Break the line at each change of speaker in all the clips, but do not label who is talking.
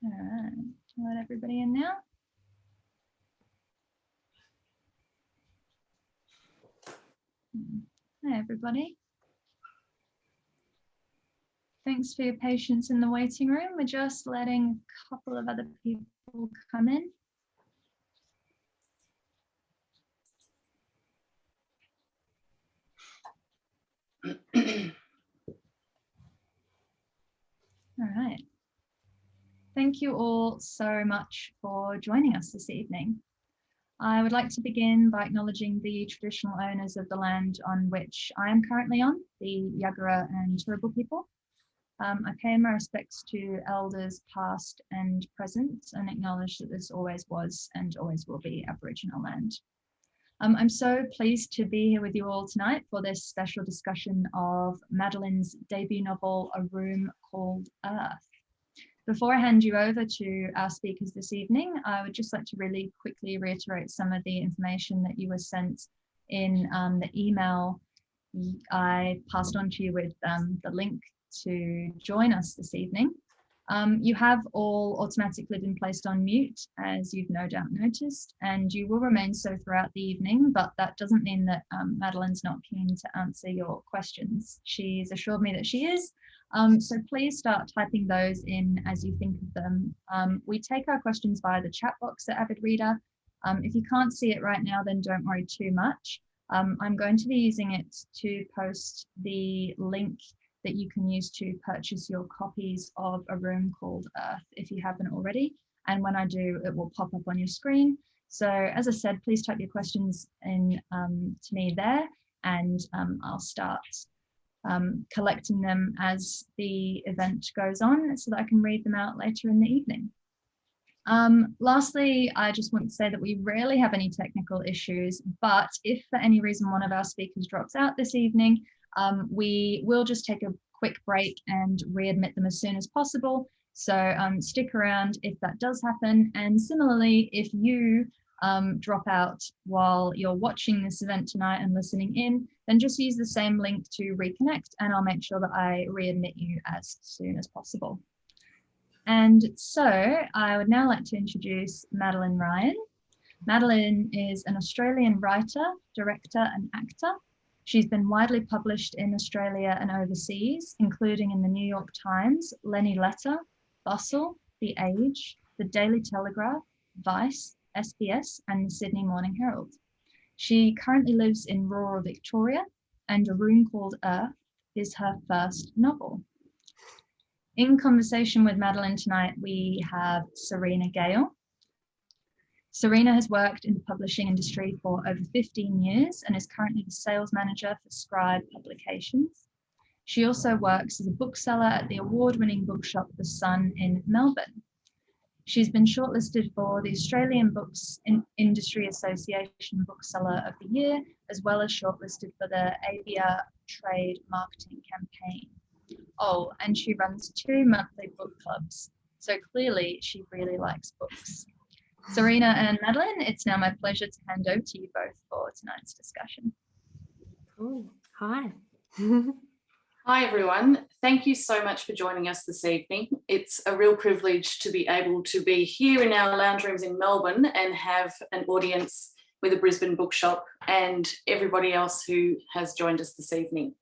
All right, let everybody in now. Hi, everybody. Thanks for your patience in the waiting room. We're just letting a couple of other people come in. All right. Thank you all so much for joining us this evening. I would like to begin by acknowledging the traditional owners of the land on which I am currently on, the Yagara and Turrbal people. I pay my respects to elders past and present and acknowledge that this always was and always will be Aboriginal land. I'm so pleased to be here with you all tonight for this special discussion of Madeleine's debut novel, A Room Called Earth. Before I hand you over to our speakers this evening, I would just like to really quickly reiterate some of the information that you were sent in the email I passed on to you with the link to join us this evening. You have all automatically been placed on mute, as you've no doubt noticed, and you will remain so throughout the evening, but that doesn't mean that Madeleine's not keen to answer your questions. She's assured me that she is, so please start typing those in as you think of them. We take our questions via the chat box at Avid Reader. If you can't see it right now, then don't worry too much. I'm going to be using it to post the link that you can use to purchase your copies of A Room Called Earth if you haven't already. And when I do, it will pop up on your screen. So as I said, please type your questions in to me there, and I'll start collecting them as the event goes on so that I can read them out later in the evening. Lastly, I just want to say that we rarely have any technical issues, but if for any reason one of our speakers drops out this evening, we will just take a quick break and readmit them as soon as possible. So stick around if that does happen. And similarly, if you drop out while you're watching this event tonight and listening in, then just use the same link to reconnect and I'll make sure that I readmit you as soon as possible. And so I would now like to introduce Madeleine Ryan. Madeleine is an Australian writer, director and actor. She's been widely published in Australia and overseas, including in the New York Times, Lenny Letter, Bustle, The Age, The Daily Telegraph, Vice, SBS and the Sydney Morning Herald. She currently lives in rural Victoria and A Room Called Earth is her first novel. In conversation with Madeleine tonight, we have Sarina Gale. Sarina has worked in the publishing industry for over 15 years and is currently the sales manager for Scribe Publications. She also works as a bookseller at the award-winning bookshop The Sun in Melbourne. She's been shortlisted for the Australian Books Industry Association Bookseller of the Year, as well as shortlisted for the ABIA Trade Marketing Campaign. Oh, and she runs 2 monthly book clubs. So clearly she really likes books. Sarina and Madeleine, it's now my pleasure to hand over to you both for tonight's discussion.
Cool. Hi.
Hi, everyone. Thank you so much for joining us this evening. It's a real privilege to be able to be here in our lounge rooms in Melbourne and have an audience with a Brisbane bookshop and everybody else who has joined us this evening.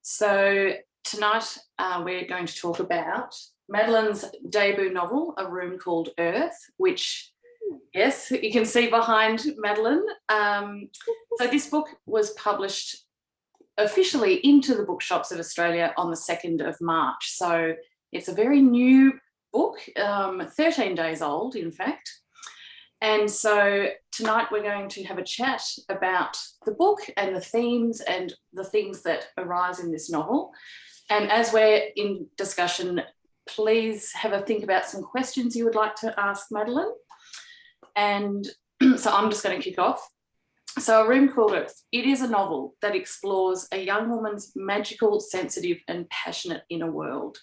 So tonight we're going to talk about Madeleine's debut novel, A Room Called Earth, which, yes, you can see behind Madeleine. So this book was published officially into the bookshops of Australia on the 2nd of March. So it's a very new book, 13 days old, in fact. And so tonight we're going to have a chat about the book and the themes and the things that arise in this novel. And as we're in discussion, please have a think about some questions you would like to ask Madeleine. And so I'm just going to kick off. So A Room Called Earth, it is a novel that explores a young woman's magical, sensitive and passionate inner world.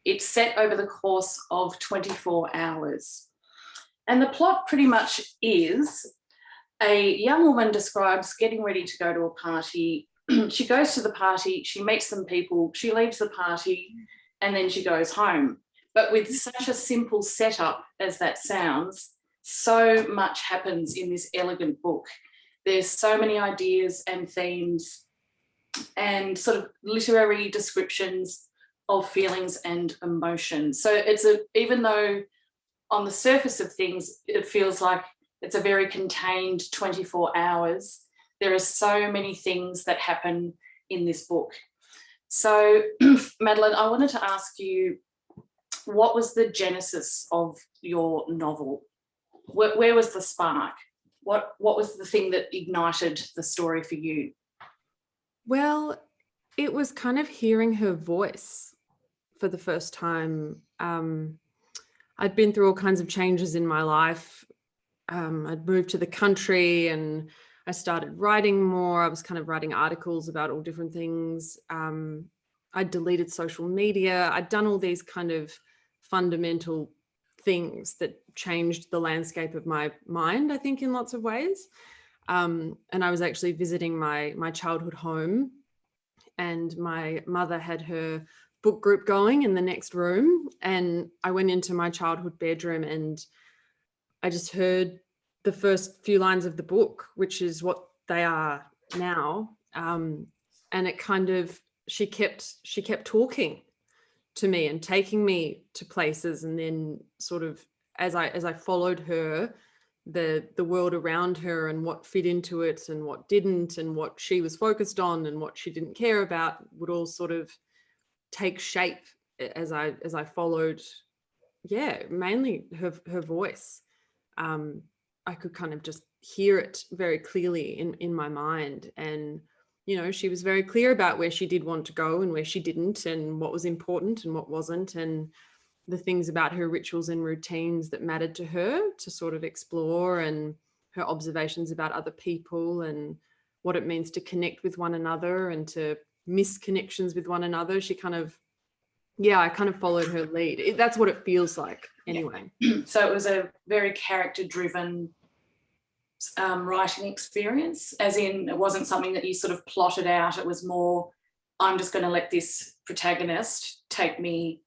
It's set over the course of 24 hours. And the plot pretty much is a young woman describes getting ready to go to a party. She goes to the party, she meets some people, she leaves the party, and then she goes home. But with such a simple setup as that sounds, so much happens in this elegant book. There's so many ideas and themes and sort of literary descriptions of feelings and emotions. So even though on the surface of things, it feels like it's a very contained 24 hours, there are so many things that happen in this book. So, Madeleine, I wanted to ask you, what was the genesis of your novel? Where was the spark? What was the thing that ignited the story for you?
Well, it was kind of hearing her voice for the first time. I'd been through all kinds of changes in my life. I'd moved to the country and I started writing more. I was kind of writing articles about all different things. I'd deleted social media. I'd done all these kind of fundamental things that changed the landscape of my mind, I think, in lots of ways. And I was actually visiting my childhood home, and my mother had her book group going in the next room. And I went into my childhood bedroom and I just heard the first few lines of the book, which is what they are now. And it kind of, she kept talking to me and taking me to places. And then sort of as I followed her, the world around her and what fit into it and what didn't, and what she was focused on and what she didn't care about, would all sort of take shape as I followed, mainly her voice. I could kind of just hear it very clearly in my mind. And, she was very clear about where she did want to go and where she didn't, and what was important and what wasn't, and the things about her rituals and routines that mattered to her to sort of explore, and her observations about other people and what it means to connect with one another and to miss connections with one another. She kind of, I kind of followed her lead. That's what it feels like anyway.
Yeah. So it was a very character-driven writing experience, as in it wasn't something that you sort of plotted out. It was more, I'm just going to let this protagonist take me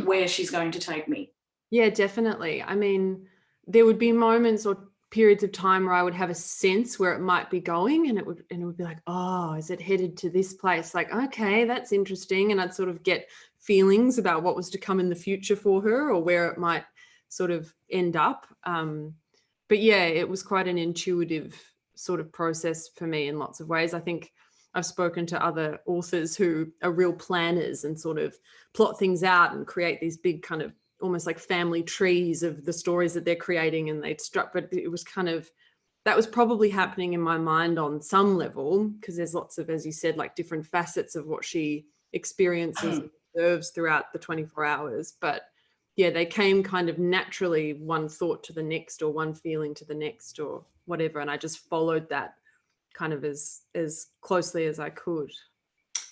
where she's going to take me.
Yeah, definitely. I mean, there would be moments or periods of time where I would have a sense where it might be going, and it would be like, oh, is it headed to this place? Like, okay, that's interesting. And I'd sort of get feelings about what was to come in the future for her, or where it might sort of end up. But yeah, it was quite an intuitive sort of process for me in lots of ways. I think I've spoken to other authors who are real planners and sort of plot things out and create these big kind of almost like family trees of the stories that they're creating, and they'd struck, but it was kind of, that was probably happening in my mind on some level, because there's lots of, as you said, like different facets of what she experiences and observes throughout the 24 hours. But yeah, they came kind of naturally, one thought to the next, or one feeling to the next, or whatever. And I just followed that kind of as closely as I could.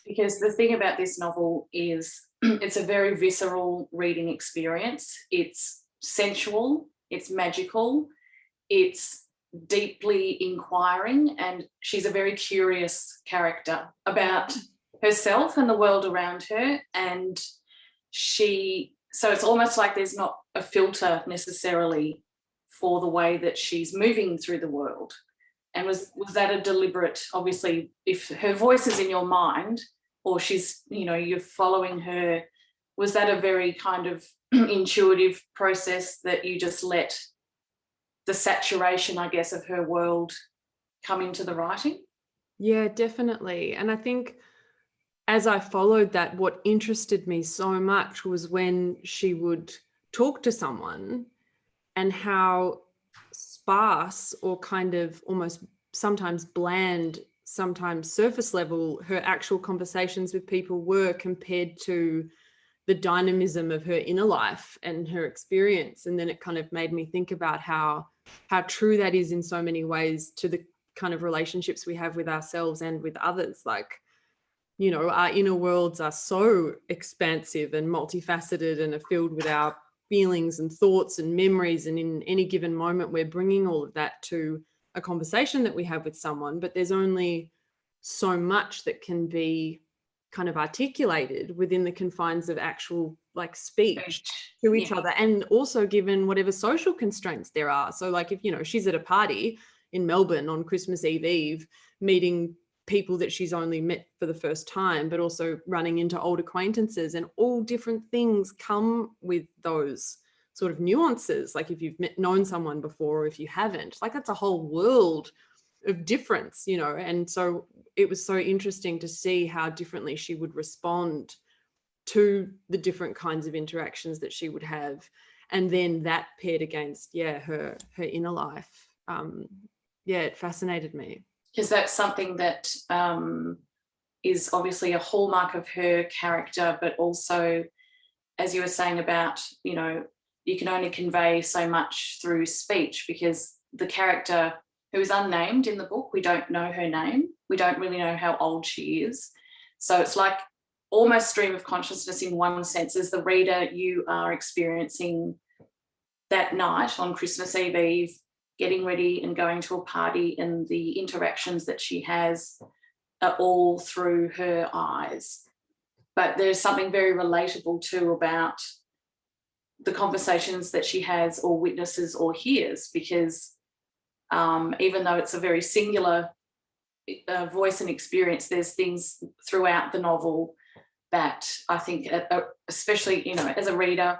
Because the thing about this novel is it's a very visceral reading experience. It's sensual, it's magical, it's deeply inquiring, and she's a very curious character about herself and the world around her. And so it's almost like there's not a filter necessarily for the way that she's moving through the world. And was that a deliberate, obviously, if her voice is in your mind, or she's, you're following her, was that a very kind of intuitive process that you just let the saturation, I guess, of her world come into the writing?
Yeah, definitely. And I think as I followed that, what interested me so much was when she would talk to someone, and how sparse or kind of almost sometimes bland, sometimes surface level her actual conversations with people were, compared to the dynamism of her inner life and her experience. And then it kind of made me think about how true that is in so many ways to the kind of relationships we have with ourselves and with others. Like, our inner worlds are so expansive and multifaceted and are filled with our feelings and thoughts and memories. And in any given moment, we're bringing all of that to a conversation that we have with someone, but there's only so much that can be kind of articulated within the confines of actual like speech to each other, and also given whatever social constraints there are. So like if, you know, she's at a party in Melbourne on Christmas Eve, meeting people that she's only met for the first time, but also running into old acquaintances, and all different things come with those sort of nuances. Like if you've known someone before, or if you haven't, like that's a whole world of difference, you know. And so it was so interesting to see how differently she would respond to the different kinds of interactions that she would have, and then that paired against her inner life. It fascinated me,
because that's something that is obviously a hallmark of her character, but also, as you were saying about, you know, you can only convey so much through speech, because the character who is unnamed in the book, we don't know her name, we don't really know how old she is. So it's like almost stream of consciousness in one sense. As the reader, you are experiencing that night on Christmas Eve, getting ready and going to a party, and the interactions that she has are all through her eyes. But there's something very relatable too about the conversations that she has or witnesses or hears, because even though it's a very singular voice and experience, there's things throughout the novel that I think, especially, you know, as a reader,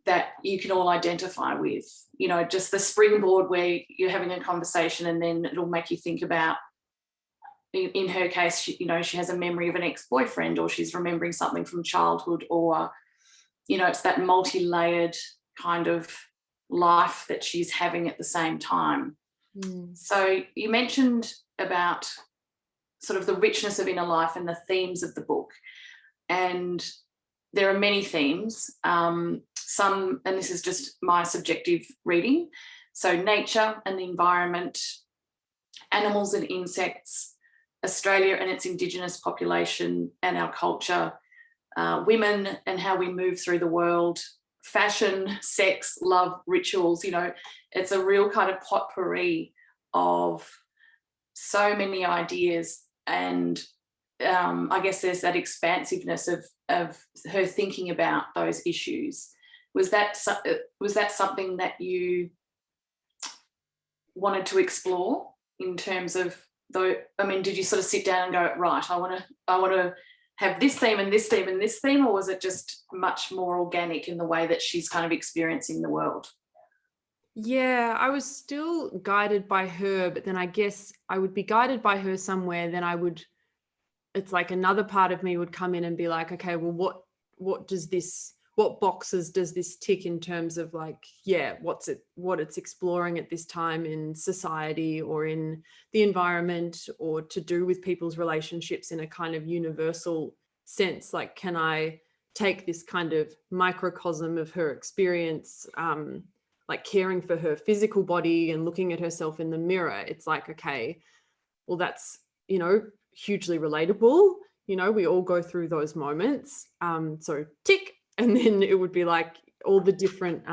that you can all identify with. You know, just the springboard where you're having a conversation and then it'll make you think about, in her case, she has a memory of an ex-boyfriend, or she's remembering something from childhood, or, you know, it's that multi-layered kind of life that she's having at the same time. So you mentioned about sort of the richness of inner life and the themes of the book, and there are many themes, some, and this is just my subjective reading, so nature and the environment, animals and insects, Australia and its Indigenous population and our culture, women and how we move through the world, fashion, sex, love, rituals. You know, it's a real kind of potpourri of so many ideas, and I guess there's that expansiveness of her thinking about those issues. Was that something that you wanted to explore in terms of, though? I mean, did you sort of sit down and go, right, I want to have this theme and this theme and this theme, or was it just much more organic in the way that she's kind of experiencing the world?
Yeah, I was still guided by her, but then I guess I would be guided by her somewhere, then it's like another part of me would come in and be like, okay, well, what boxes does this tick in terms of like, what it's exploring at this time in society or in the environment, or to do with people's relationships in a kind of universal sense. Like, can I take this kind of microcosm of her experience, like caring for her physical body and looking at herself in the mirror? It's like, okay, well, that's, you know, hugely relatable. You know, we all go through those moments. So tick. And then it would be like all the different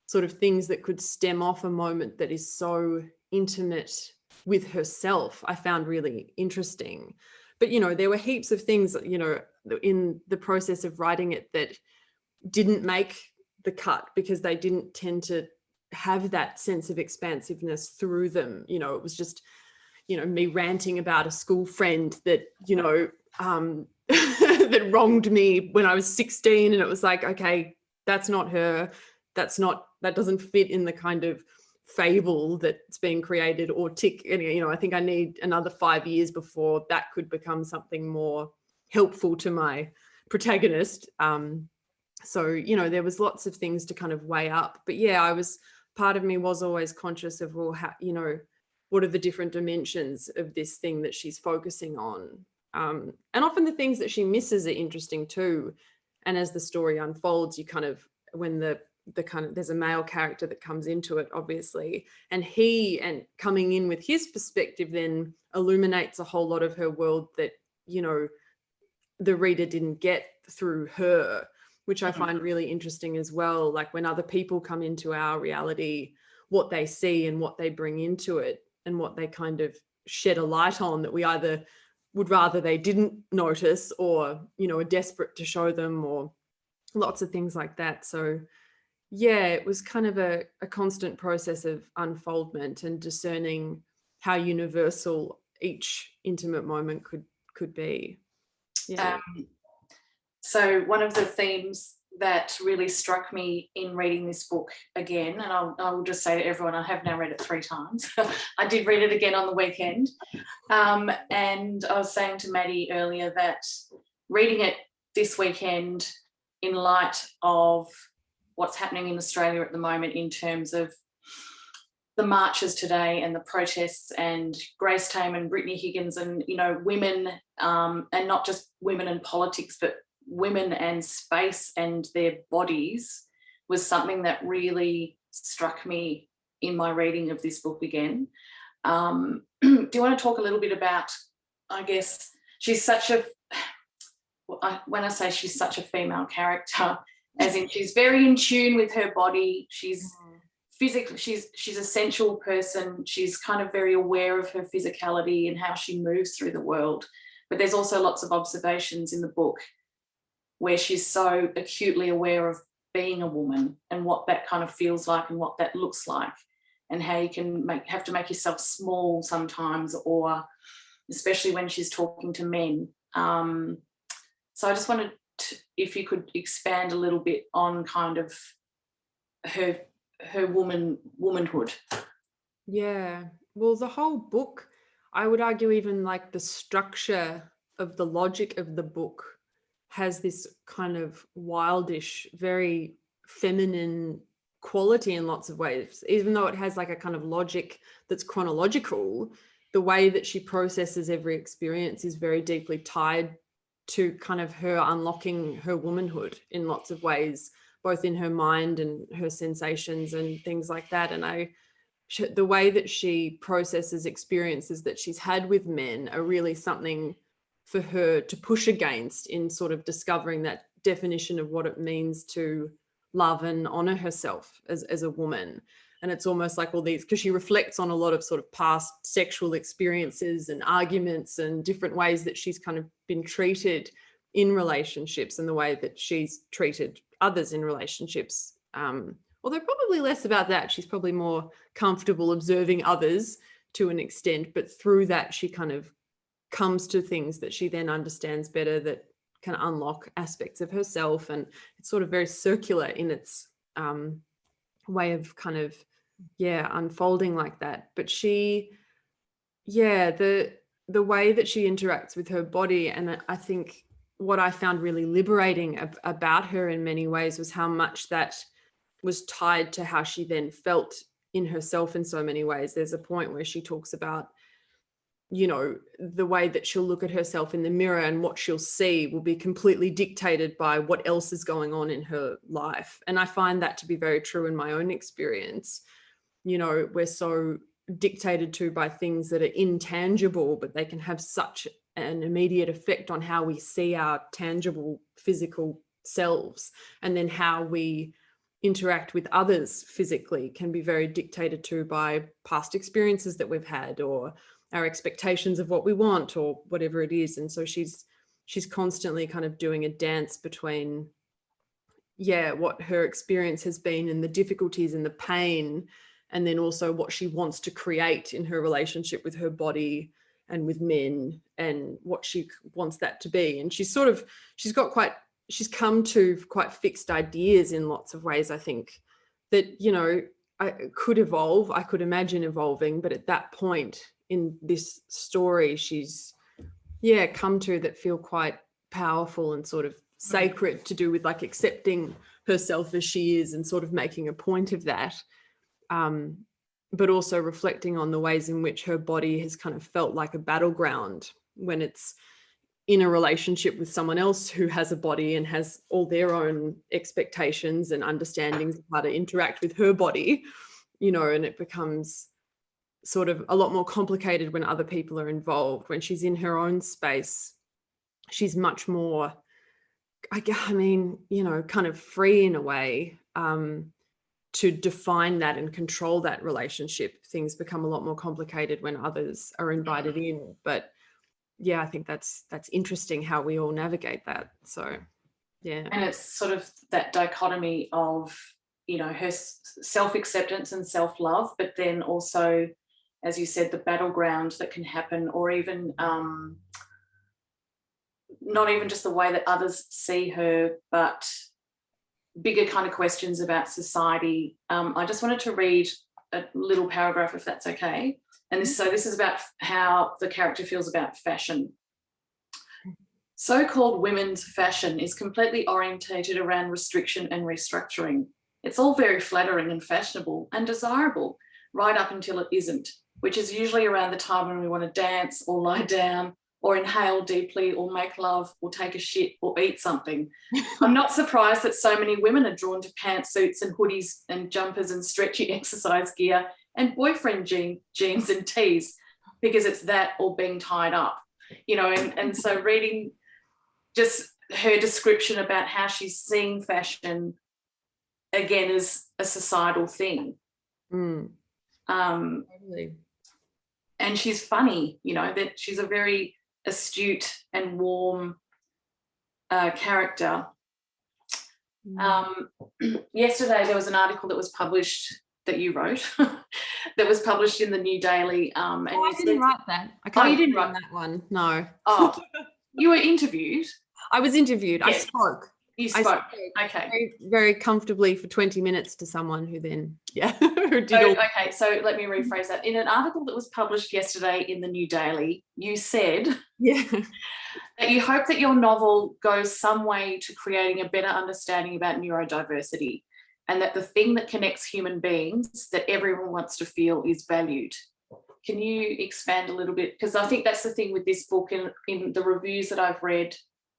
sort of things that could stem off a moment that is so intimate with herself, I found really interesting. But, you know, there were heaps of things, you know, in the process of writing it that didn't make the cut because they didn't tend to have that sense of expansiveness through them. You know, it was just, you know, me ranting about a school friend that, you know, that wronged me when I was 16, and it was like, okay, that's not her, that doesn't fit in the kind of fable that's being created, or tick, you know, I think I need another 5 years before that could become something more helpful to my protagonist. So, you know, there was lots of things to kind of weigh up, but yeah, part of me was always conscious of, well, how, you know, what are the different dimensions of this thing that she's focusing on? And often the things that she misses are interesting too. And as the story unfolds, you kind of, when there's a male character that comes into it, obviously, and coming in with his perspective then illuminates a whole lot of her world that, you know, the reader didn't get through her, which I find really interesting as well. Like when other people come into our reality, what they see and what they bring into it, and what they kind of shed a light on that we either would rather they didn't notice, or, you know, are desperate to show them, or lots of things like that. So yeah, it was kind of a constant process of unfoldment and discerning how universal each intimate moment could be. Yeah.
So one of the themes that really struck me in reading this book again, and I will just say to everyone, I have now read it 3 times. I did read it again on the weekend. And I was saying to Maddie earlier that reading it this weekend in light of what's happening in Australia at the moment in terms of the marches today and the protests and Grace Tame and Brittany Higgins and, you know, women, and not just women in politics, but women and space and their bodies, was something that really struck me in my reading of this book again. Do you want to talk a little bit about, I guess, she's such a, when I say she's such a female character, as in she's very in tune with her body, she's physically, she's a sensual person, she's kind of very aware of her physicality and how she moves through the world, but there's also lots of observations in the book where she's so acutely aware of being a woman and what that kind of feels like and what that looks like, and how you can have to make yourself small sometimes, or especially when she's talking to men. So I just wanted to, if you could expand a little bit on kind of her womanhood.
Yeah, well, the whole book, I would argue, even like the structure of the logic of the book has this kind of wildish, very feminine quality in lots of ways. Even though it has like a kind of logic that's chronological, the way that she processes every experience is very deeply tied to kind of her unlocking her womanhood in lots of ways, both in her mind and her sensations and things like that. And the way that she processes experiences that she's had with men are really something for her to push against in sort of discovering that definition of what it means to love and honor herself as a woman. And it's almost like all these, because she reflects on a lot of sort of past sexual experiences and arguments and different ways that she's kind of been treated in relationships and the way that she's treated others in relationships. Although probably less about that. She's probably more comfortable observing others to an extent, but through that she kind of comes to things that she then understands better, that can unlock aspects of herself. And it's sort of very circular in its way of kind of, unfolding like that. But she, the way that she interacts with her body, and I think what I found really liberating about her in many ways was how much that was tied to how she then felt in herself in so many ways. There's a point where she talks about, you know, the way that she'll look at herself in the mirror and what she'll see will be completely dictated by what else is going on in her life. And I find that to be very true in my own experience. You know, we're so dictated to by things that are intangible, but they can have such an immediate effect on how we see our tangible physical selves. And then how we interact with others physically can be very dictated to by past experiences that we've had, or our expectations of what we want, or whatever it is. And so she's constantly kind of doing a dance between, what her experience has been and the difficulties and the pain, and then also what she wants to create in her relationship with her body and with men, and what she wants that to be. And she's come to quite fixed ideas in lots of ways, I think, that, you know, I could evolve, I could imagine evolving, but at that point in this story, she's come to that feel quite powerful and sort of sacred, to do with like accepting herself as she is and sort of making a point of that, but also reflecting on the ways in which her body has kind of felt like a battleground when it's in a relationship with someone else who has a body and has all their own expectations and understandings of how to interact with her body, you know. And it becomes sort of a lot more complicated when other people are involved. When she's in her own space, she's much more, I mean, you know, kind of free in a way to define that and control that relationship. Things become a lot more complicated when others are invited in. But yeah, I think that's interesting how we all navigate that. So yeah.
And it's sort of that dichotomy of, you know, her self-acceptance and self-love, but then also, as you said, the battleground that can happen, or even not even just the way that others see her, but bigger kind of questions about society. I just wanted to read a little paragraph, if that's okay. And this is about how the character feels about fashion. So-called women's fashion is completely orientated around restriction and restructuring. It's all very flattering and fashionable and desirable, right up until it isn't, which is usually around the time when we want to dance or lie down or inhale deeply or make love or take a shit or eat something. I'm not surprised that so many women are drawn to pantsuits and hoodies and jumpers and stretchy exercise gear and boyfriend jeans and tees, because it's that or being tied up, you know. And so reading just her description about how she's seeing fashion again as a societal thing.
Totally.
And she's funny, you know, that she's a very astute and warm character. Yesterday there was an article that was published that you wrote that was published in the New Daily. And
I didn't write that. I can't.
Oh, you didn't write
that one. No.
Oh, you were interviewed.
I was interviewed.
Yes.
I spoke.
You spoke. Okay.
Very, very comfortably for 20 minutes to someone who then, who did all.
Okay, so let me rephrase that. In an article that was published yesterday in the New Daily, you said that you hope that your novel goes some way to creating a better understanding about neurodiversity, and that the thing that connects human beings that everyone wants to feel is valued. Can you expand a little bit? Because I think that's the thing with this book. In the reviews that I've read,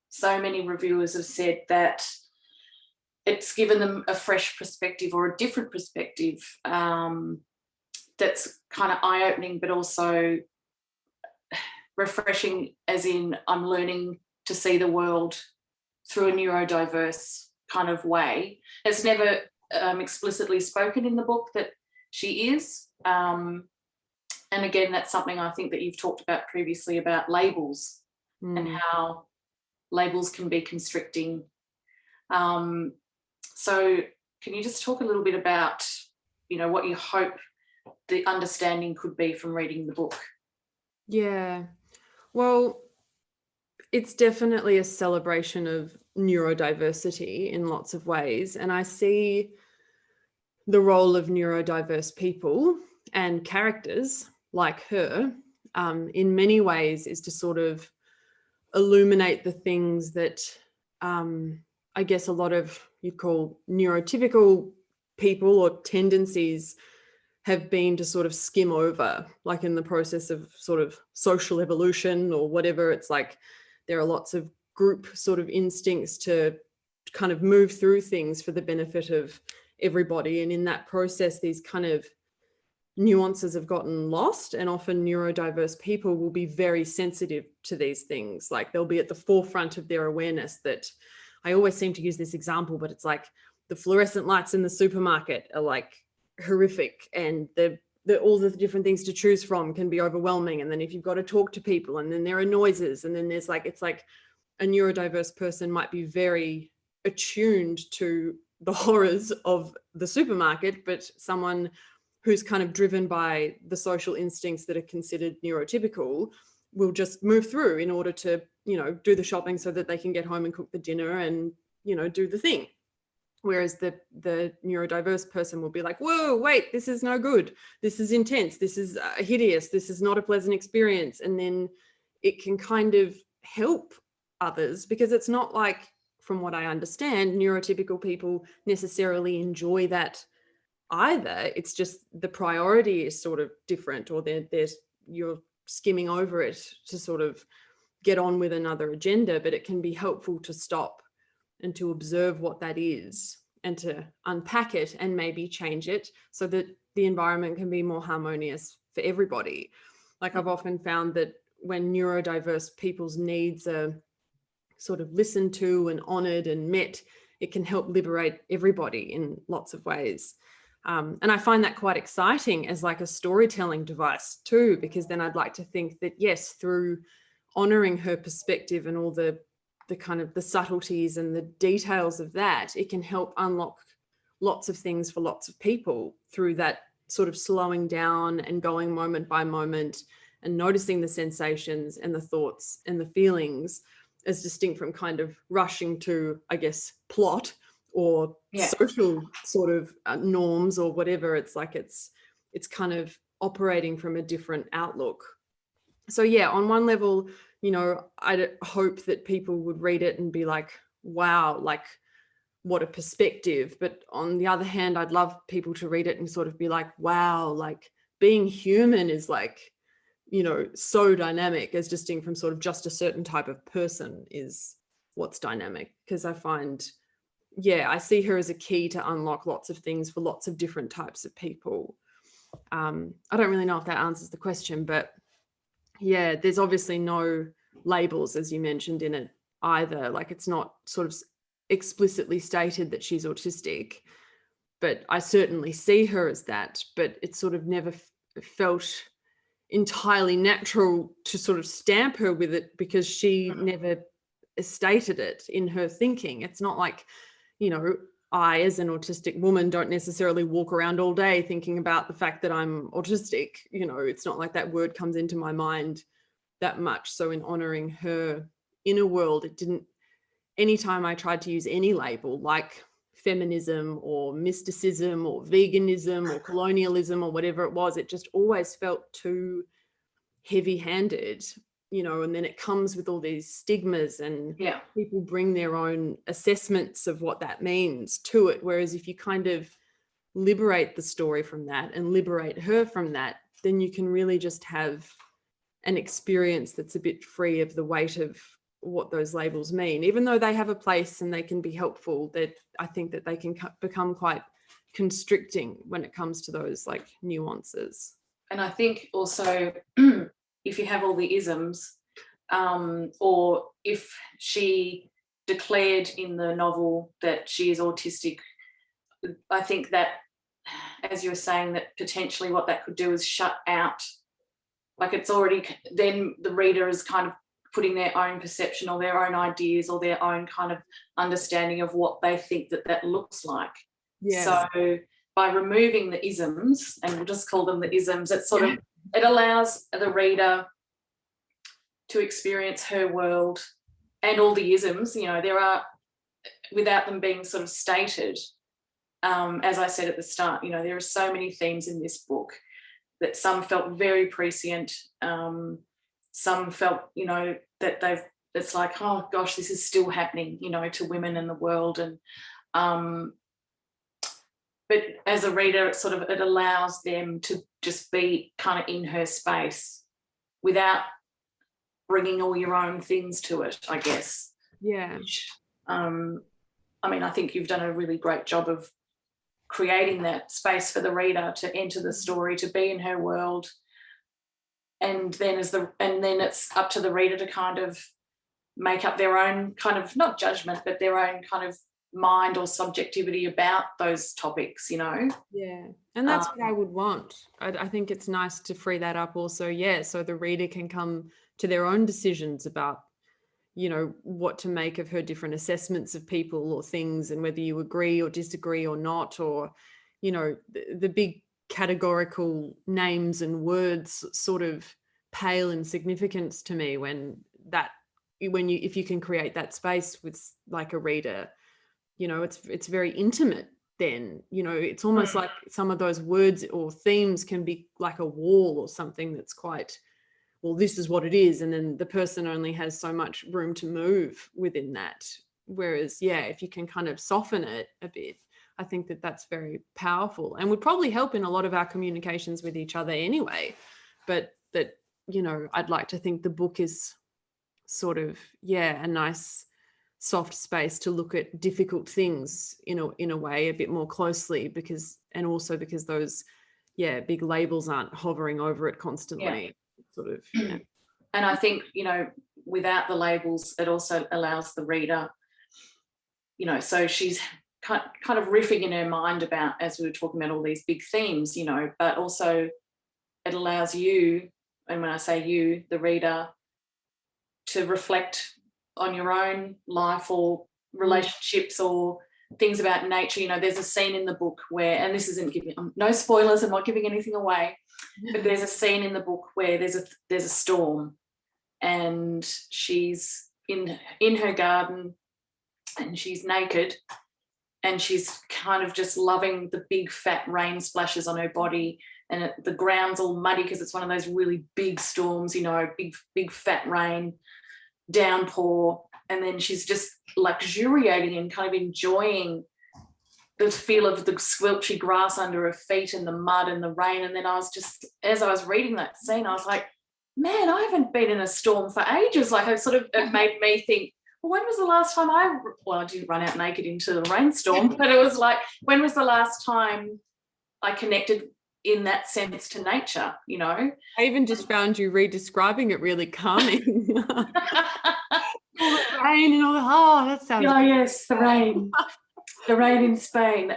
so many reviewers have said that it's given them a fresh perspective or a different perspective that's kind of eye-opening, but also refreshing, as in I'm learning to see the world through a neurodiverse kind of way. It's never explicitly spoken in the book that she is. And again, that's something I think that you've talked about previously about labels and how labels can be constricting. So can you just talk a little bit about, you know, what you hope the understanding could be from reading the book?
Yeah, well, it's definitely a celebration of neurodiversity in lots of ways. And I see the role of neurodiverse people and characters like her in many ways is to sort of illuminate the things that I guess a lot of you'd call neurotypical people or tendencies have been to sort of skim over, like in the process of sort of social evolution or whatever. It's like there are lots of group sort of instincts to kind of move through things for the benefit of everybody. And in that process, these kind of nuances have gotten lost, and often neurodiverse people will be very sensitive to these things. Like they'll be at the forefront of their awareness. That I always seem to use this example, but it's like the fluorescent lights in the supermarket are like horrific, and all the different things to choose from can be overwhelming. And then if you've got to talk to people, and then there are noises, and then there's like, it's like a neurodiverse person might be very attuned to the horrors of the supermarket, but someone who's kind of driven by the social instincts that are considered neurotypical will just move through in order to, you know, do the shopping so that they can get home and cook the dinner and, you know, do the thing. Whereas the neurodiverse person will be like, whoa, wait, this is no good. This is intense. This is hideous. This is not a pleasant experience. And then it can kind of help others, because it's not like, from what I understand, neurotypical people necessarily enjoy that either. It's just the priority is sort of different, or you're skimming over it to sort of get on with another agenda. But it can be helpful to stop and to observe what that is and to unpack it and maybe change it so that the environment can be more harmonious for everybody. Like I've often found that when neurodiverse people's needs are sort of listened to and honored and met, it can help liberate everybody in lots of ways. And I find that quite exciting as like a storytelling device too, because then I'd like to think that, yes, through honoring her perspective and all the kind of the subtleties and the details of that, it can help unlock lots of things for lots of people through that sort of slowing down and going moment by moment and noticing the sensations and the thoughts and the feelings, as distinct from kind of rushing to, I guess, plot or social sort of norms or whatever. It's like it's kind of operating from a different outlook. So yeah, on one level, you know, I hope that people would read it and be like, wow, like what a perspective. But on the other hand, I'd love people to read it and sort of be like, wow, like being human is like, you know, so dynamic, as distinct from sort of just a certain type of person is what's dynamic. Because I find, yeah, I see her as a key to unlock lots of things for lots of different types of people. I don't really know if that answers the question, but yeah, there's obviously no labels, as you mentioned, in it either. Like it's not sort of explicitly stated that she's autistic, but I certainly see her as that. But it sort of never felt entirely natural to sort of stamp her with it, because she never stated it in her thinking. It's not like, you know, I as an autistic woman don't necessarily walk around all day thinking about the fact that I'm autistic. You know, it's not like that word comes into my mind that much. So in honoring her inner world, it didn't, anytime I tried to use any label like feminism or mysticism or veganism or colonialism or whatever it was, it just always felt too heavy-handed, you know. And then it comes with all these stigmas, and people bring their own assessments of what that means to it. Whereas if you kind of liberate the story from that and liberate her from that, then you can really just have an experience that's a bit free of the weight of what those labels mean. Even though they have a place and they can be helpful, that I think that they can become quite constricting when it comes to those like nuances.
And I think also if you have all the isms, or if she declared in the novel that she is autistic, I think that, as you were saying, that potentially what that could do is shut out, like it's already, then the reader is kind of putting their own perception or their own ideas or their own kind of understanding of what they think that that looks like. So by removing the isms, and we'll just call them the isms, it sort of, it allows the reader to experience her world and all the isms, you know, there are, without them being sort of stated. As I said at the start, you know, there are so many themes in this book that some felt very prescient, some felt, you know, that it's like, oh gosh, this is still happening, you know, to women in the world. And but as a reader, it allows them to just be kind of in her space without bringing all your own things to it, I guess.
Yeah.
Which, I mean, I think you've done a really great job of creating that space for the reader to enter the story, to be in her world. And then it's up to the reader to kind of make up their own kind of, not judgment, but their own kind of mind or subjectivity about those topics, you know.
Yeah, and that's what I would want. I think it's nice to free that up also, so the reader can come to their own decisions about, you know, what to make of her different assessments of people or things, and whether you agree or disagree or not, or, you know, the big categorical names and words sort of pale in significance to me if you can create that space with like a reader. You know, it's very intimate then, you know, it's almost like some of those words or themes can be like a wall or something that's quite, well, this is what it is. And then the person only has so much room to move within that. Whereas, if you can kind of soften it a bit, I think that that's very powerful and would probably help in a lot of our communications with each other anyway. But that, you know, I'd like to think the book is sort of, a nice soft space to look at difficult things in a way a bit more closely, because those big labels aren't hovering over it constantly. Sort of.
And I think, you know, without the labels, it also allows the reader, you know, so she's kind of riffing in her mind about, as we were talking about, all these big themes, you know, but also it allows you, and when I say you, the reader, to reflect on your own life or relationships or things about nature. You know, there's a scene in the book where, and this isn't giving, no spoilers, I'm not giving anything away, but there's a scene in the book where there's a storm, and she's in her garden and she's naked, and she's kind of just loving the big fat rain splashes on her body, and the ground's all muddy because it's one of those really big storms, you know, big fat rain downpour, and then she's just luxuriating and kind of enjoying the feel of the squelchy grass under her feet and the mud and the rain. And then I was just, as I was reading that scene, I was like, man, I haven't been in a storm for ages. Like, it made me think, well, when was the last time I didn't run out naked into the rainstorm, but it was like, when was the last time I connected in that sense to nature, you know?
I even just found you re-describing it really calming. All the rain and all the, that sounds
good. Yes, the rain. The rain in Spain.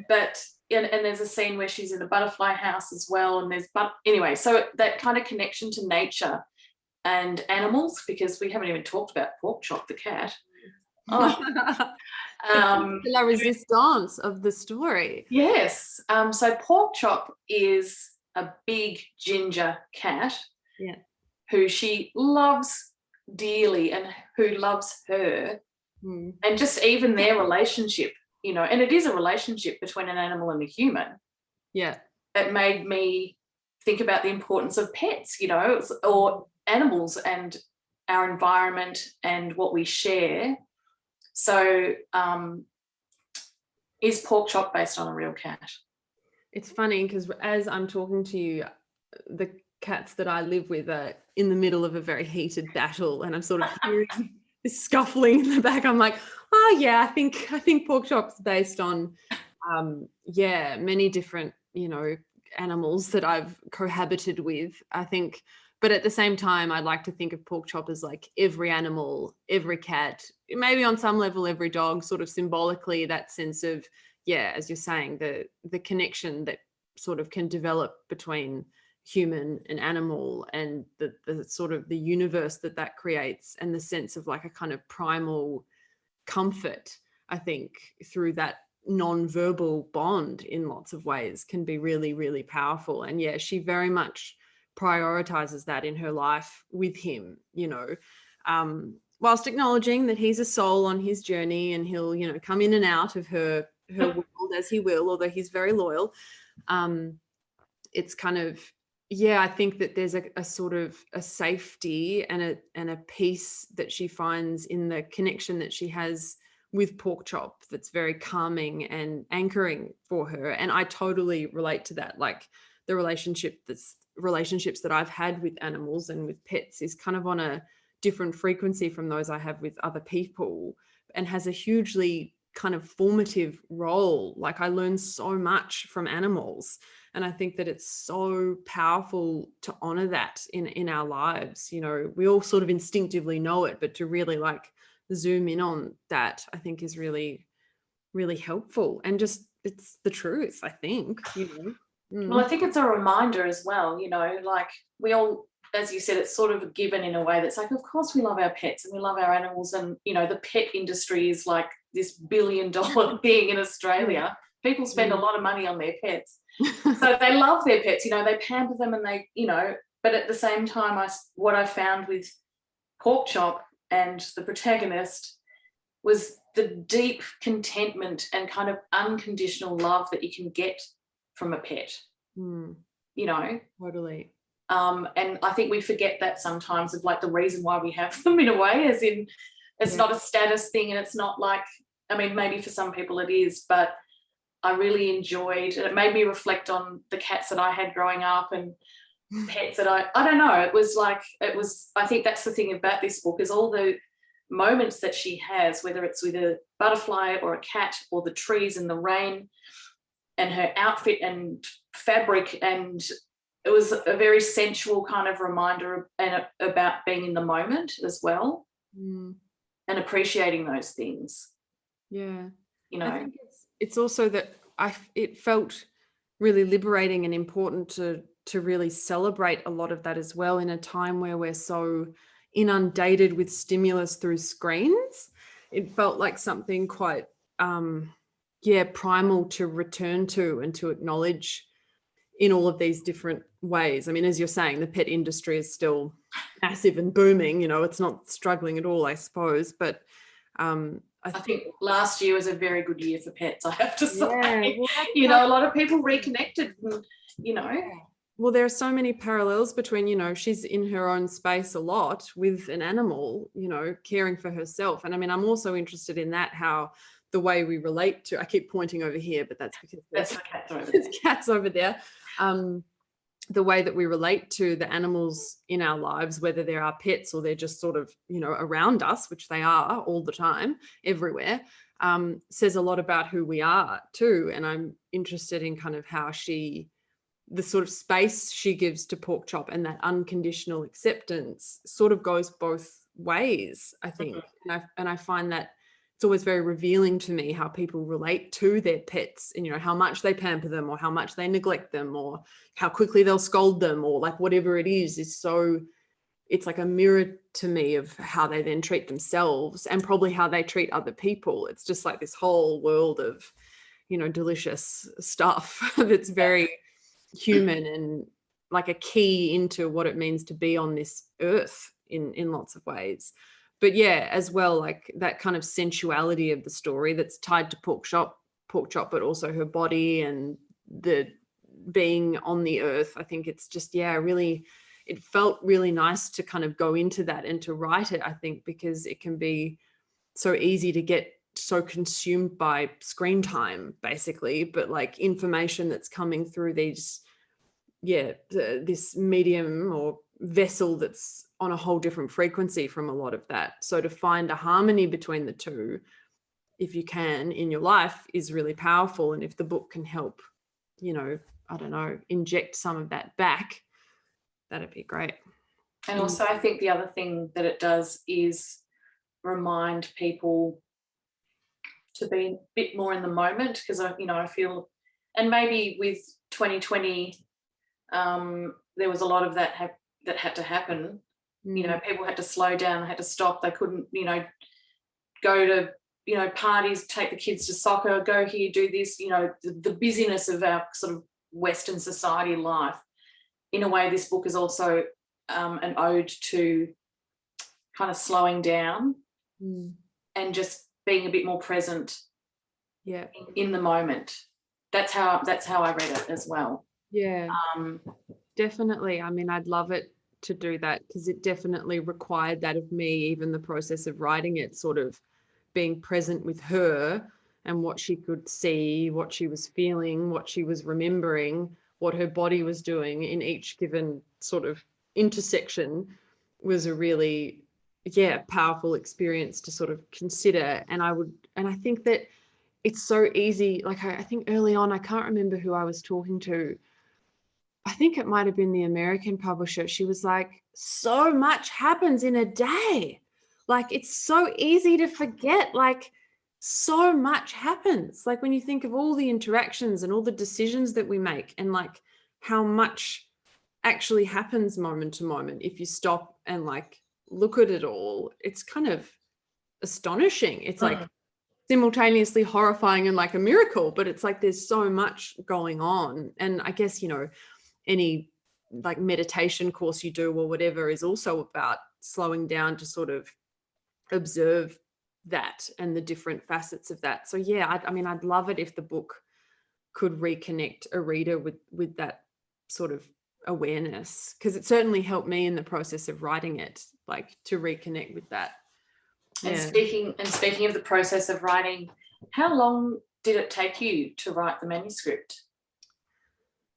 But there's a scene where she's in a butterfly house as well, and anyway, so that kind of connection to nature and animals, because we haven't even talked about Pork Chop the cat.
La resistance of the story.
Yes. So Pork Chop is a big ginger cat, who she loves dearly and who loves her. And just even their relationship, you know, and it is a relationship between an animal and a human. Yeah. It made me think about the importance of pets, you know, or animals and our environment and what we share. So is Pork Chop based on a real cat? It's funny because as I'm talking to you, the cats that I live with are in the middle of a very heated battle, and I'm sort of hearing this scuffling in the back. I'm like, oh yeah, I think Pork Chop's based on many different, you know, animals that I've cohabited with, I think. But at the same time, I'd like to think of Pork Chop as like every animal, every cat, maybe on some level every dog, sort of symbolically that sense of, as you're saying, the connection that sort of can develop between human and animal, and the sort of the universe that creates, and the sense of like a kind of primal comfort, I think, through that non-verbal bond in lots of ways can be really, really powerful. And she very much prioritizes that in her life with him, you know, whilst acknowledging that he's a soul on his journey, and he'll, you know, come in and out of her world as he will, although he's very loyal. It's kind of, I think that there's a sort of a safety and a peace that she finds in the connection that she has with Pork Chop that's very calming and anchoring for her. And I totally relate to that. Like the relationships that I've had with animals and with pets is kind of on a different frequency from those I have with other people, and has a hugely kind of formative role. Like I learn so much from animals, and I think that it's so powerful to honor that in our lives. You know, we all sort of instinctively know it, but to really like zoom in on that, I think is really, really helpful. And just, it's the truth, I think, you know. Well, I think it's a reminder as well, you know, like we all, as you said, it's sort of given in a way that's like, of course we love our pets and we love our animals, and, you know, the pet industry is like this $1 billion thing in Australia. People spend a lot of money on their pets. So they love their pets, you know, they pamper them, and they, you know, but at the same time, what I found with Pork Chop and the protagonist was the deep contentment and kind of unconditional love that you can get from a pet, you know. Totally. And I think we forget that sometimes, of like the reason why we have them, in a way, as in it's not a status thing, and it's not like, I mean, maybe for some people it is, but I really enjoyed, and it made me reflect on the cats that I had growing up and pets that I don't know, it was, I think that's the thing about this book, is all the moments that she has, whether it's with a butterfly or a cat or the trees and the rain and her outfit and fabric, and it was a very sensual kind of reminder and about being in the moment as well, and appreciating those things. Yeah, you know, I think it's also that it felt really liberating and important to really celebrate a lot of that as well, in a time where we're so,
inundated with stimulus through screens. It felt like something quite, primal to return to and to acknowledge in all of these different ways. I mean, as you're saying, the pet industry is still massive and booming, it's not struggling at all, I suppose. But I think
last year was a very good year for pets, I have to say.
Well,
a lot of people reconnected,
Well, there are so many parallels between, she's in her own space a lot with an animal, caring for herself. And I mean, I'm also interested in that, how the way we relate to, I keep pointing over here, but that's because there's cats over there. The way that we relate to the animals in our lives, whether they're our pets or they're just sort of, around us, which they are all the time, everywhere, says a lot about who we are too. And I'm interested in kind of how the sort of space she gives to Pork Chop and that unconditional acceptance sort of goes both ways, I think. And I find that it's always very revealing to me how people relate to their pets and, how much they pamper them or how much they neglect them or how quickly they'll scold them or like whatever it is so it's like a mirror to me of how they then treat themselves and probably how they treat other people. It's just like this whole world of, delicious stuff that's very human and like a key into what it means to be on this earth in lots of ways. But yeah, as well, like that kind of sensuality of the story that's tied to Pork Chop, but also her body and the being on the earth. I think it's just, really, it felt really nice to kind of go into that and to write it, I think, because it can be so easy to get so consumed by screen time, basically, but like information that's coming through these, this medium or vessel that's on a whole different frequency from a lot of that. So to find a harmony between the two, if you can, in your life is really powerful. And if the book can help, I don't know, inject some of that back, that'd be great.
And also I think the other thing that it does is remind people to be a bit more in the moment, because I feel, and maybe with 2020 there was a lot of that that had to happen. People had to slow down, had to stop. They couldn't, go to, parties, take the kids to soccer, go here, do this, the busyness of our sort of Western society life. In a way, this book is also an ode to kind of slowing down and just being a bit more present in the moment. That's how I read it as well.
Definitely. I mean, I'd love it to do that because it definitely required that of me, even the process of writing it, sort of being present with her and what she could see, what she was feeling, what she was remembering, what her body was doing in each given sort of intersection was a really powerful experience to sort of consider. And I think that it's so easy, like I think early on, I can't remember who I was talking to, I think it might have been the American publisher. She was like, so much happens in a day. Like, it's so easy to forget, like so much happens. Like when you think of all the interactions and all the decisions that we make and like how much actually happens moment to moment. If you stop and like look at it all, it's kind of astonishing. It's like simultaneously horrifying and like a miracle, but it's like there's so much going on. And I guess, any like meditation course you do or whatever is also about slowing down to sort of observe that and the different facets of that. So I mean, I'd love it if the book could reconnect a reader with that sort of awareness, because it certainly helped me in the process of writing it, like to reconnect with that.
And speaking of the process of writing, how long did it take you to write the manuscript?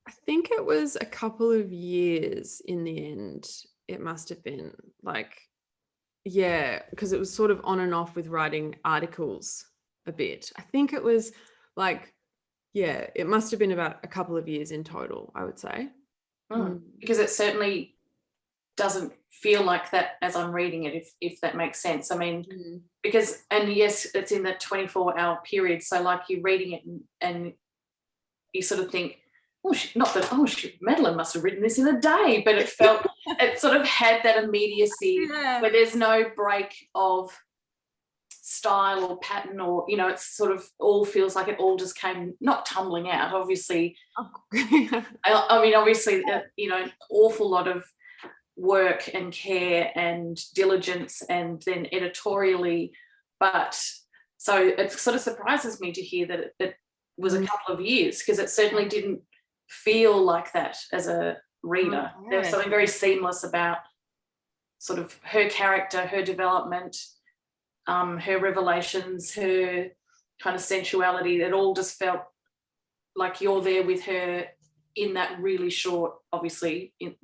I think it was a couple of years in the end. It must have been like, because it was sort of on and off with writing articles a bit. I think it was like, it must have been about a couple of years in total, I would say.
Because it certainly doesn't feel like that as I'm reading it, if that makes sense. I mean, because, and yes, it's in the 24-hour period. So like you're reading it and you sort of think, Madeleine must have written this in a day, but it felt, it sort of had that immediacy where there's no break of style or pattern, or, you know, it's sort of all feels like it all just came, not tumbling out, obviously. I mean, obviously, you know, an awful lot of work and care and diligence, and then editorially, but so it sort of surprises me to hear that it was a couple of years, because it certainly didn't feel like that as a reader. There was something very seamless about sort of her character, her development, her revelations, her kind of sensuality. It all just felt like you're there with her in that really short, obviously, in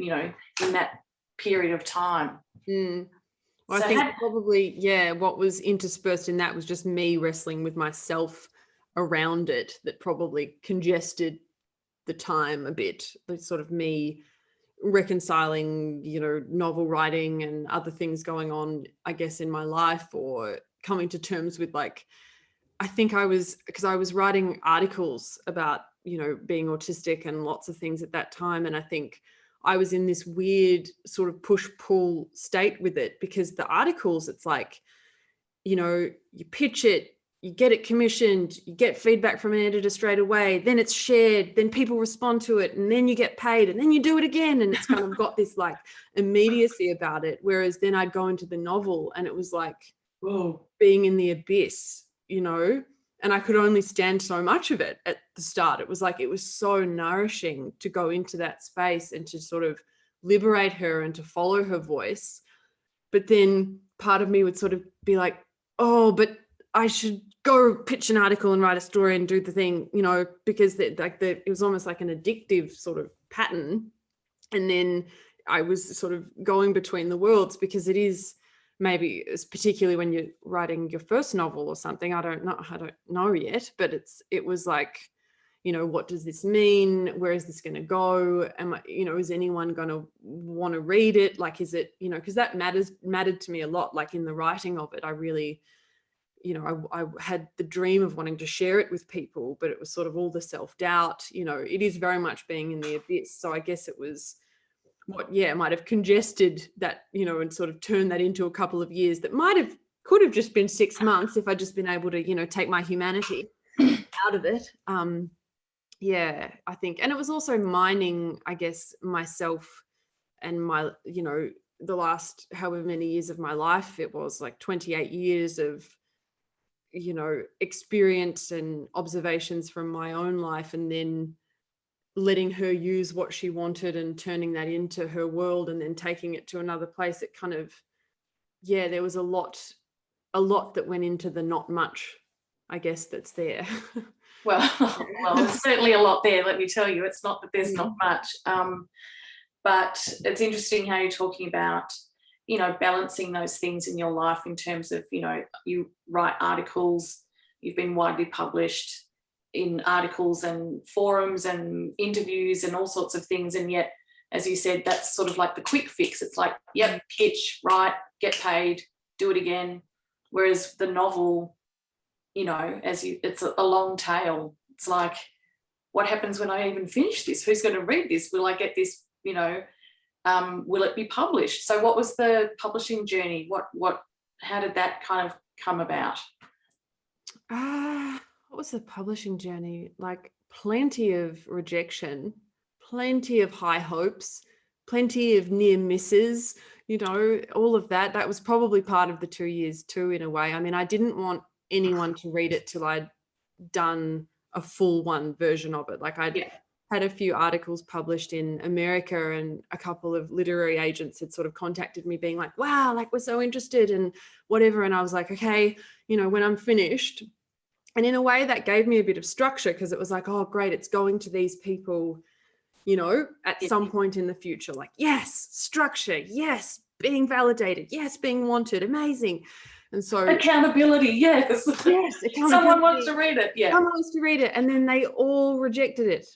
that period of time.
Well, so I think probably, what was interspersed in that was just me wrestling with myself around it, that probably congested the time a bit. It's sort of me reconciling, novel writing and other things going on, I guess, in my life, or coming to terms with, like, I think because I was writing articles about, being autistic and lots of things at that time. And I think I was in this weird sort of push-pull state with it, because the articles, it's like, you pitch it, you get it commissioned, you get feedback from an editor straight away, then it's shared, then people respond to it, and then you get paid, and then you do it again. And it's kind of got this like immediacy about it. Whereas then I'd go into the novel and it was like, whoa, being in the abyss, and I could only stand so much of it at the start. It was like, it was so nourishing to go into that space and to sort of liberate her and to follow her voice. But then part of me would sort of be like, oh, but I should go pitch an article and write a story and do the thing, because it was almost like an addictive sort of pattern. And then I was sort of going between the worlds, because it is, maybe it's particularly when you're writing your first novel or something, I don't know yet, but it was like, what does this mean? Where is this going to go? Am I, is anyone going to want to read it? Like, is it, because that mattered to me a lot. Like in the writing of it, I really, I had the dream of wanting to share it with people, but it was sort of all the self-doubt, it is very much being in the abyss. So I guess it was might have congested that, and sort of turned that into a couple of years that could have just been 6 months if I'd just been able to, take my humanity out of it. I think, and it was also mining, I guess, myself and my, the last however many years of my life. It was like 28 years of, experience and observations from my own life, and then letting her use what she wanted and turning that into her world, and then taking it to another place. It kind of, there was a lot that went into the not much, I guess, that's there.
Well, there's certainly a lot there, let me tell you. It's not that there's not much, but it's interesting how you're talking about, balancing those things in your life in terms of, you write articles, you've been widely published in articles and forums and interviews and all sorts of things, and yet, as you said, that's sort of like the quick fix. It's like, yep, pitch, write, get paid, do it again. Whereas the novel, it's a long tail. It's like, what happens when I even finish this? Who's going to read this? Will I get this? Will it be published? So what was the publishing journey? How did that kind of come about?
What was the publishing journey? Like, plenty of rejection, plenty of high hopes, plenty of near misses, all of that. That was probably part of the 2 years too, in a way. I mean, I didn't want anyone to read it till I'd done a full one version of it. Like, I'd had a few articles published in America, and a couple of literary agents had sort of contacted me being like, wow, like, we're so interested and whatever. And I was like, okay, when I'm finished. And in a way that gave me a bit of structure, because it was like, oh, great, it's going to these people, at some point in the future. Like, yes, structure, yes, being validated, yes, being wanted, amazing. And so
accountability, yes, accountability. Someone wants to read it,
someone wants to read it. And then they all rejected it.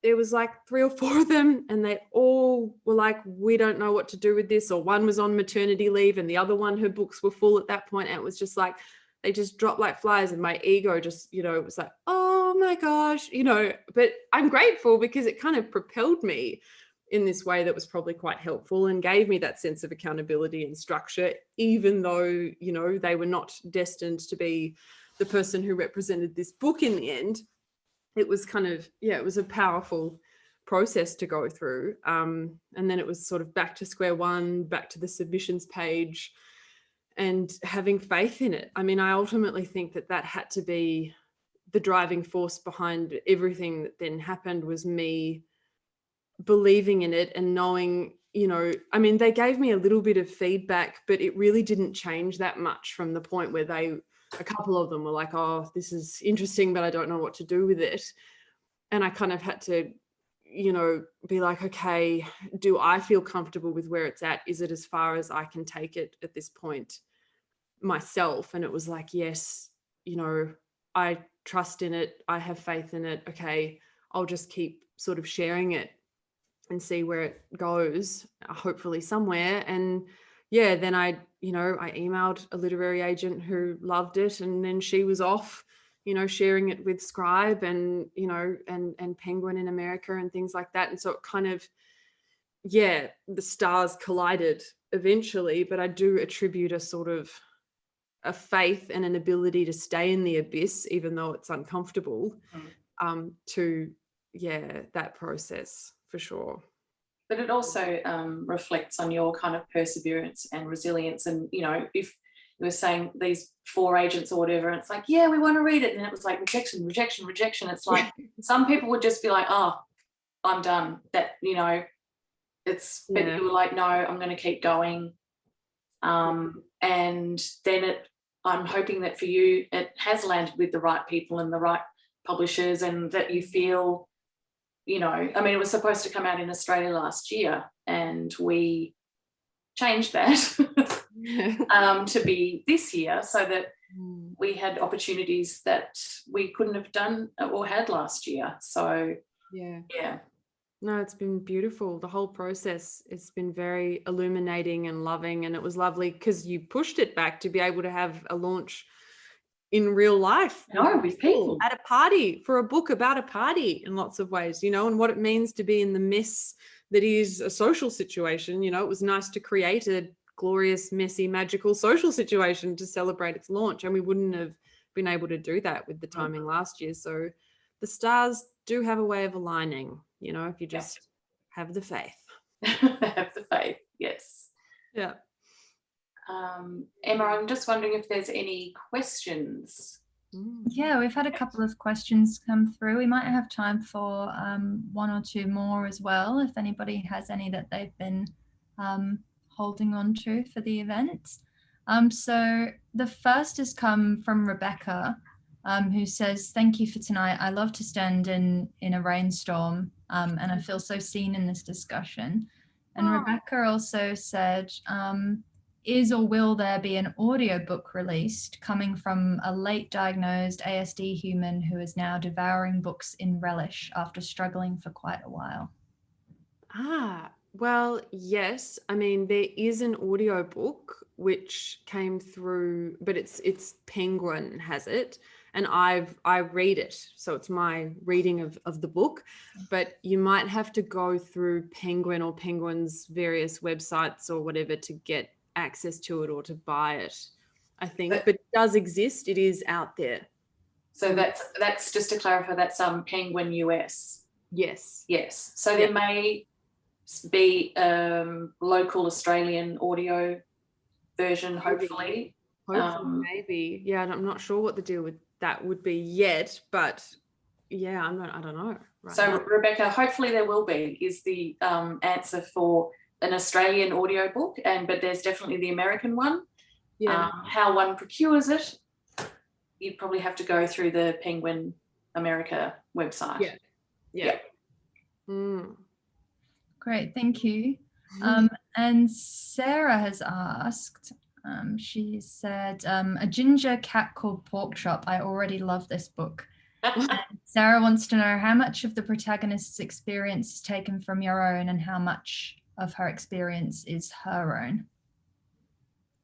There was like 3 or 4 of them, and they all were like, we don't know what to do with this. Or one was on maternity leave, and the other one, her books were full at that point. And it was just like, they just dropped like flies, and my ego just, you know, it was like, oh my gosh, you know, but I'm grateful because it kind of propelled me in this way that was probably quite helpful and gave me that sense of accountability and structure, even though, you know, they were not destined to be the person who represented this book in the end. It was kind of, yeah, it was a powerful process to go through. And then it was sort of back to square one, back to the submissions page, and having faith in it. I mean, I ultimately think that that had to be the driving force behind everything that then happened, was me believing in it and knowing, you know, I mean, they gave me a little bit of feedback, but it really didn't change that much from the point where a couple of them were like, oh, this is interesting, but I don't know what to do with it. And I kind of had to, you know, be like, okay, do I feel comfortable with where it's at? Is it as far as I can take it at this point myself? And it was like, yes, you know, I trust in it. I have faith in it. Okay, I'll just keep sort of sharing it and see where it goes, hopefully somewhere. And yeah, then I emailed a literary agent who loved it, and then she was off, you know, sharing it with Scribe and, you know, and Penguin in America and things like that. And so it kind of, yeah, the stars collided eventually, but I do attribute a sort of a faith and an ability to stay in the abyss, even though it's uncomfortable, to, yeah, that process for sure.
But it also reflects on your kind of perseverance and resilience. And, you know, if you were saying these 4 agents or whatever, and it's like, yeah, we want to read it. And it was like rejection, rejection, rejection. It's like some people would just be like, oh, I'm done. That, you know, it's, but you were like, no, I'm going to keep going. And then I'm hoping that for you, it has landed with the right people and the right publishers, and that you feel, you know, I mean, it was supposed to come out in Australia last year, and we changed that to be this year, so that we had opportunities that we couldn't have done or had last year. So yeah.
No, it's been beautiful. The whole process, it's been very illuminating and loving. And it was lovely because you pushed it back to be able to have a launch in real life,
with people
at a party, for a book about a party in lots of ways, you know, and what it means to be in the mess that is a social situation. You know, it was nice to create a glorious, messy, magical social situation to celebrate its launch, and we wouldn't have been able to do that with the timing last year. So the stars do have a way of aligning, you know, if you just have the faith.
Have the faith, yes.
Yeah.
Emma, I'm just wondering if there's any questions.
Yeah, we've had a couple of questions come through. We might have time for 1 or 2 more as well, if anybody has any that they've been holding on to for the event. So the first has come from Rebecca, who says, thank you for tonight. I love to stand in a rainstorm, and I feel so seen in this discussion. And Rebecca also said, is or will there be an audiobook released coming from a late diagnosed ASD human who is now devouring books in relish after struggling for quite a while?
Well, yes. I mean, there is an audiobook which came through, but it's Penguin has it, and I read it. So it's my reading of the book, but you might have to go through Penguin or Penguin's various websites or whatever to get access to it or to buy it, I think. But it does exist. It is out there.
So that's just to clarify, that's Penguin US.
Yes.
So there may be local Australian audio version, hopefully.
Maybe. Yeah, I'm not sure what the deal with that would be yet, but yeah, I don't know. Right
So
now.
Rebecca, hopefully there will be, is the answer for an Australian audiobook, but there's definitely the American one. How one procures it, you'd probably have to go through the Penguin America website. Yeah.
Great, thank you. And Sarah has asked, she said, a ginger cat called Pork Chop. I already love this book. Sarah wants to know how much of the protagonist's experience is taken from your own and how much of her experience is her own.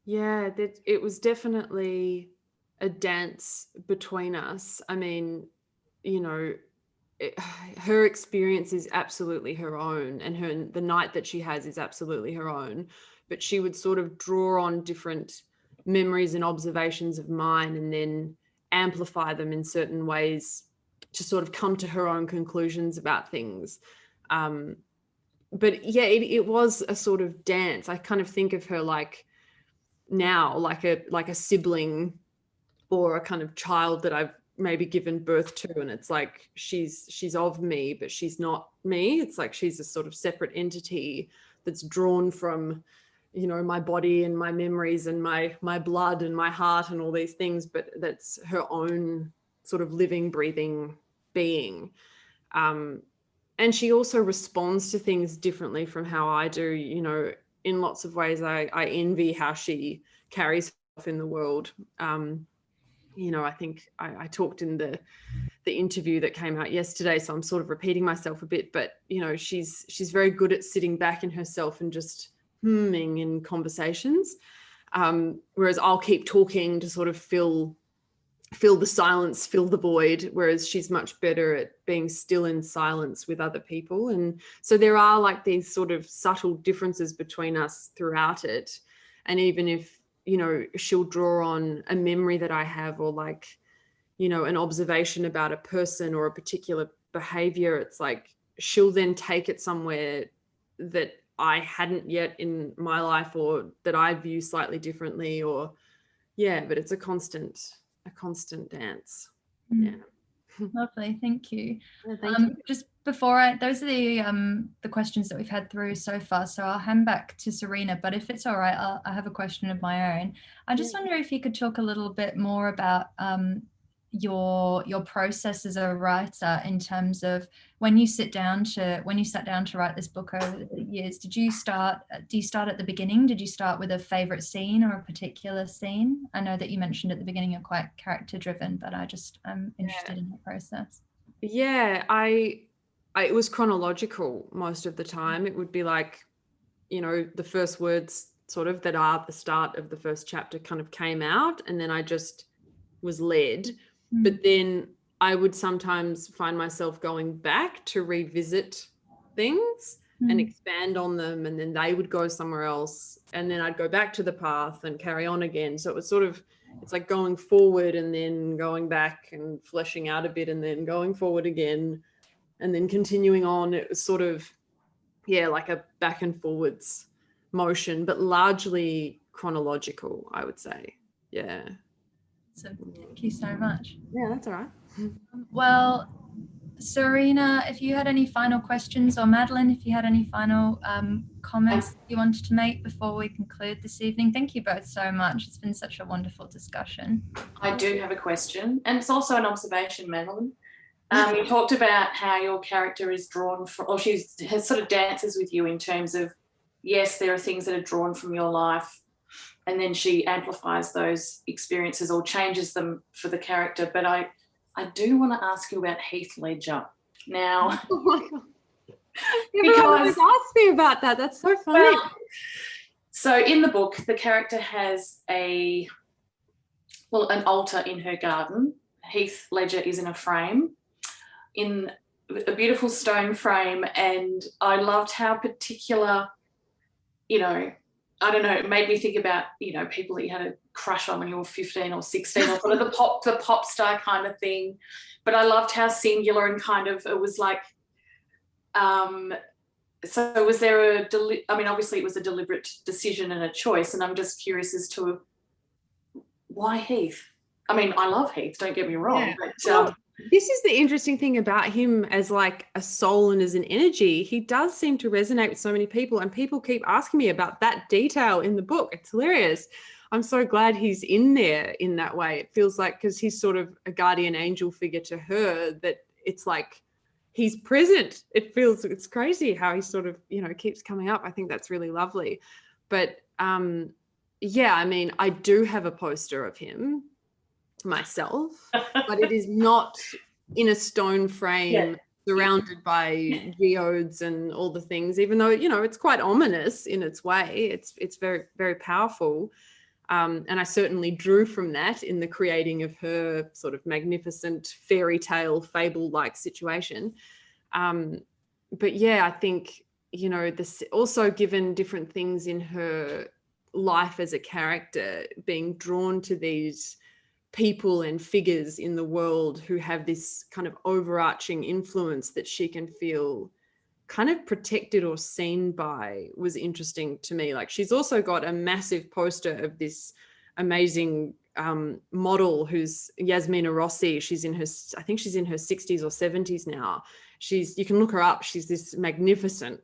Yeah, it was definitely a dance between us. I mean, you know, her experience is absolutely her own, and the night that she has is absolutely her own, but she would sort of draw on different memories and observations of mine and then amplify them in certain ways to sort of come to her own conclusions about things. But yeah, it was a sort of dance. I kind of think of her like now like a sibling or a kind of child that I've maybe given birth to, and it's like she's of me, but she's not me. It's like she's a sort of separate entity that's drawn from, you know, my body and my memories and my blood and my heart and all these things, but that's her own sort of living, breathing being. And she also responds to things differently from how I do. You know, in lots of ways I envy how she carries herself in the world. You know, I think I talked in the interview that came out yesterday, so I'm sort of repeating myself a bit, but you know, she's very good at sitting back in herself and just humming in conversations, whereas I'll keep talking to sort of fill the silence, fill the void, whereas she's much better at being still in silence with other people. And so there are like these sort of subtle differences between us throughout it. And even if, you know, she'll draw on a memory that I have, or like, you know, an observation about a person or a particular behavior, it's like she'll then take it somewhere that I hadn't yet in my life, or that I view slightly differently, or yeah, but it's a constant dance. Yeah.
Lovely, thank you.
Yeah, thank you.
Just before those are the questions that we've had through so far, so I'll hand back to Sarina, but if it's all right, I have a question of my own. I just wonder if you could talk a little bit more about your process as a writer, in terms of when you sat down to write this book over the years. Do you start at the beginning? Did you start with a favorite scene or a particular scene? I know that you mentioned at the beginning you're quite character driven, but I'm interested in the process.
Yeah, it was chronological most of the time. It would be like, you know, the first words sort of that are the start of the first chapter kind of came out, and then I just was led. But then I would sometimes find myself going back to revisit things and expand on them, and then they would go somewhere else, and then I'd go back to the path and carry on again. So it was sort of, it's like going forward and then going back and fleshing out a bit and then going forward again and then continuing on. It was sort of, yeah, like a back and forwards motion, but largely chronological, I would say. Yeah.
So thank you so much.
Yeah, that's all right.
Well, Sarina, if you had any final questions, or Madeleine, if you had any final comments you wanted to make before we conclude this evening. Thank you both so much. It's been such a wonderful discussion.
I do have a question, and it's also an observation, Madeleine. You talked about how your character is drawn from, or she has sort of dances with you in terms of, yes, there are things that are drawn from your life, and then she amplifies those experiences or changes them for the character. But I do want to ask you about Heath Ledger now.
Oh my God. Everyone always asks me about that. That's so funny.
Well, so in the book, the character has an altar in her garden. Heath Ledger is in a frame, in a beautiful stone frame, and I loved how particular, you know, I don't know, it made me think about, you know, people that you had a crush on when you were 15 or 16, or sort of the pop star kind of thing. But I loved how singular and kind of, it was like, so was there obviously it was a deliberate decision and a choice, and I'm just curious as to why Heath? I mean, I love Heath, don't get me wrong, but
this is the interesting thing about him as like a soul and as an energy. He does seem to resonate with so many people, and people keep asking me about that detail in the book. It's hilarious. I'm so glad he's in there in that way. It feels like, because he's sort of a guardian angel figure to her, that it's like he's present. It feels, it's crazy how he sort of, you know, keeps coming up. I think that's really lovely. But yeah, I mean, I do have a poster of him myself, but it is not in a stone frame surrounded by geodes and all the things, even though, you know, it's quite ominous in its way. It's very, very powerful. And I certainly drew from that in the creating of her sort of magnificent fairy tale fable-like situation. But yeah, I think, you know, this also, given different things in her life as a character, being drawn to these people and figures in the world who have this kind of overarching influence that she can feel kind of protected or seen by, was interesting to me. Like, she's also got a massive poster of this amazing model who's Yasmina Rossi. She's in her, I think she's in her 60s or 70s now. You can look her up. She's this magnificent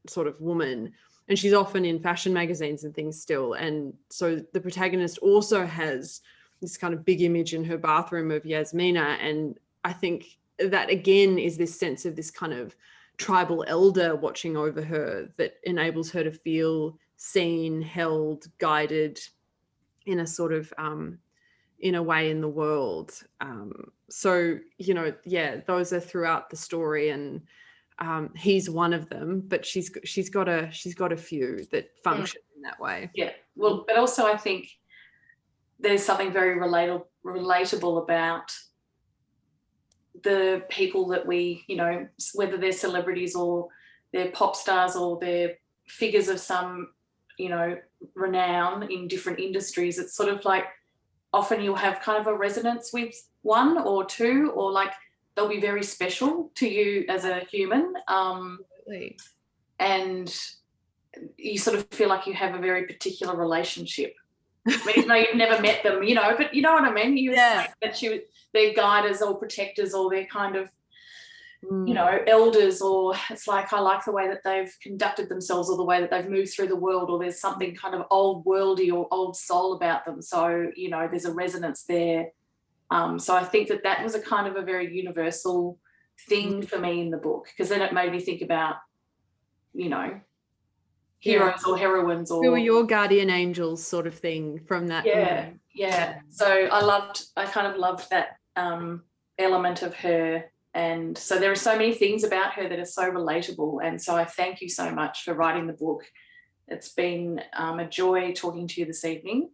sort of woman, and she's often in fashion magazines and things still. And so the protagonist also has this kind of big image in her bathroom of Yasmina. And I think that again is this sense of this kind of tribal elder watching over her that enables her to feel seen, held, guided in a sort of in a way in the world. So, you know, yeah, those are throughout the story, and he's one of them, but she's got a few that function in that way.
Yeah, well, but also I think there's something very relatable about the people that we, you know, whether they're celebrities or they're pop stars or they're figures of some, you know, renown in different industries. It's sort of like often you'll have kind of a resonance with one or two, or like they'll be very special to you as a human.
Absolutely. And
you sort of feel like you have a very particular relationship. I mean, even though you've never met them, you know, but you know what I mean? You were saying that they're guiders or protectors, or they're kind of, you know, elders, or it's like, I like the way that they've conducted themselves, or the way that they've moved through the world, or there's something kind of old worldy or old soul about them. So, you know, there's a resonance there. So I think that was a kind of a very universal thing for me in the book, because then it made me think about, you know, heroes or heroines, or
who are your guardian angels sort of thing from that.
Yeah. So I kind of loved that element of her. And so there are so many things about her that are so relatable. And so I thank you so much for writing the book. It's been a joy talking to you this evening.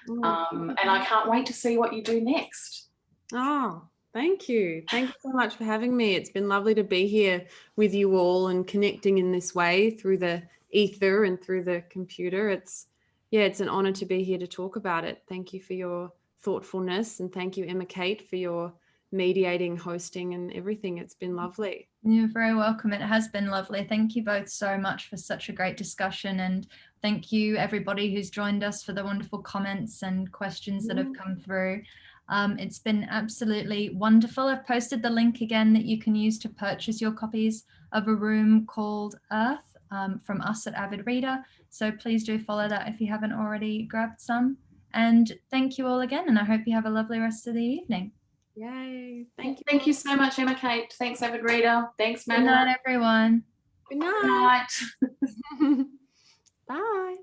And I can't wait to see what you do next.
Oh, thank you. Thank you so much for having me. It's been lovely to be here with you all and connecting in this way through the ether and through the computer. It's an honor to be here to talk about it. Thank you for your thoughtfulness, and thank you, Emma Kate, for your mediating, hosting and everything. It's been lovely.
You're very welcome. It has been lovely. Thank you both so much for such a great discussion, and thank you everybody who's joined us for the wonderful comments and questions that have come through. It's been absolutely wonderful. I've posted the link again that you can use to purchase your copies of A Room Called Earth from us at Avid Reader. So please do follow that if you haven't already grabbed some. And thank you all again, and I hope you have a lovely rest of the evening.
Yay. Thank you.
Thank you so much, Emma Kate. Thanks, Avid Reader. Thanks, Madeline.
Good night, everyone.
Good night.
Bye.